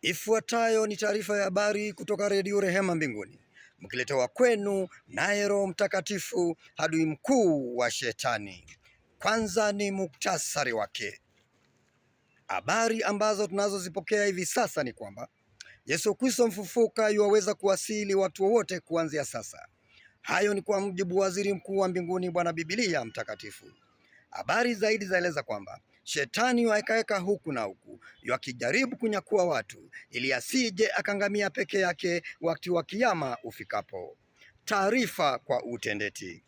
Ifuatayo ni taarifa ya habari kutoka Redio Rehema Mbinguni, mkiletewa kwenu naye Roho Mtakatifu, adui mkuu wa Shetani. Kwanza ni muktasari wake. Habari ambazo tunazozipokea hivi sasa ni kwamba Yesu Kristo mfufuka yuwaweza kuwasili watu wote kuanzia sasa. Hayo ni kwa mujibu wa Waziri Mkuu wa Mbinguni, Bwana Biblia Mtakatifu. Habari zaidi zaeleza kwamba Shetani yuaekaeka huku na huku, yakijaribu kunyakua watu ili asije akangamia peke yake wakati wa kiyama ufikapo. Taarifa kwa utendeti.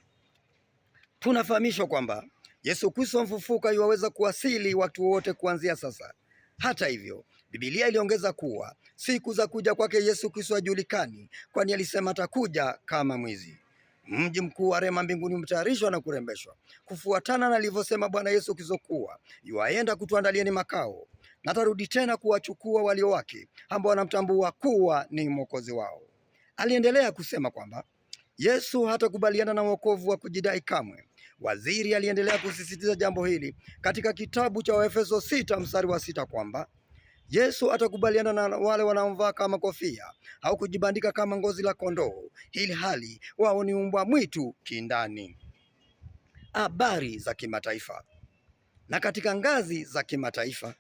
Tunafahamishwa kwamba Yesu Kristo mfufuka yuwaweza kuwasili watu wote kuanzia sasa. Hata hivyo, Biblia iliongeza kuwa siku za kuja kwake Yesu Kristo hajulikani, kwani alisema atakuja kama mwizi. Mji mkuu wa Rehema Mbinguni umetayarishwa na kurembeshwa kufuatana na alivyosema Bwana Yesu Kristo kuwa yuaenda kutuandalieni makao na atarudi tena kuwachukua walio wake ambao wanamtambua kuwa ni mwokozi wao. Aliendelea kusema kwamba Yesu hatakubaliana na wokovu wa kujidai kamwe. Waziri aliendelea kusisitiza jambo hili katika kitabu cha Waefeso 6 mstari wa 6 kwamba Yesu atakubaliana na wale wanaomvaa kama kofia au kujibandika kama ngozi la kondoo, ili hali wao ni mbwa mwitu kindani. Habari za kimataifa. Na katika ngazi za kimataifa,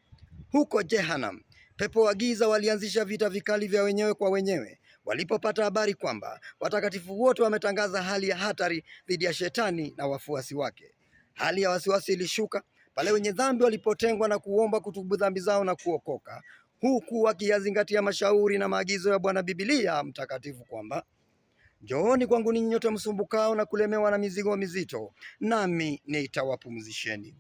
huko Jehanam, pepo wa giza walianzisha vita vikali vya wenyewe kwa wenyewe walipopata habari kwamba watakatifu wote wametangaza hali ya hatari dhidi ya Shetani na wafuasi wake. Hali ya wasiwasi ilishuka pale wenye dhambi walipotengwa na kuomba kutubu dhambi zao na kuokoka, huku wakiyazingatia mashauri na maagizo ya Bwana Biblia Mtakatifu kwamba njooni kwangu ninyi nyote msumbukao na kulemewa na mizigo mizito, nami nitawapumzisheni.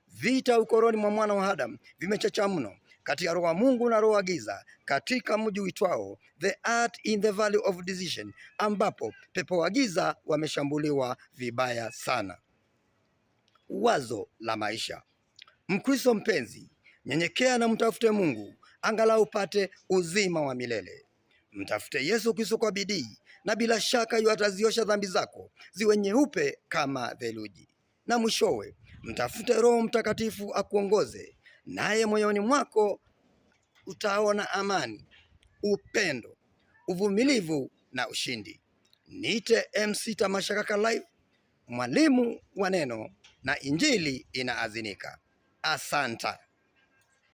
Vita ukoroni mwa mwana wa Adamu vimechacha mno kati ya roho wa Mungu na roho wa giza katika mji uitwao The Art in the Valley of Decision, ambapo pepo wa giza wameshambuliwa vibaya sana. Wazo la maisha. Mkristo mpenzi, nyenyekea na mtafute Mungu angalau upate uzima wa milele. Mtafute Yesu Kristo kwa bidii na bila shaka yu ataziosha dhambi zako ziwe nyeupe kama theluji. Na mwishowe, mtafute Roho Mtakatifu akuongoze, naye moyoni mwako utaona amani, upendo, uvumilivu na ushindi. Niite MC Tamasha Kaka Live, mwalimu wa neno na injili inaazinika. Asanta.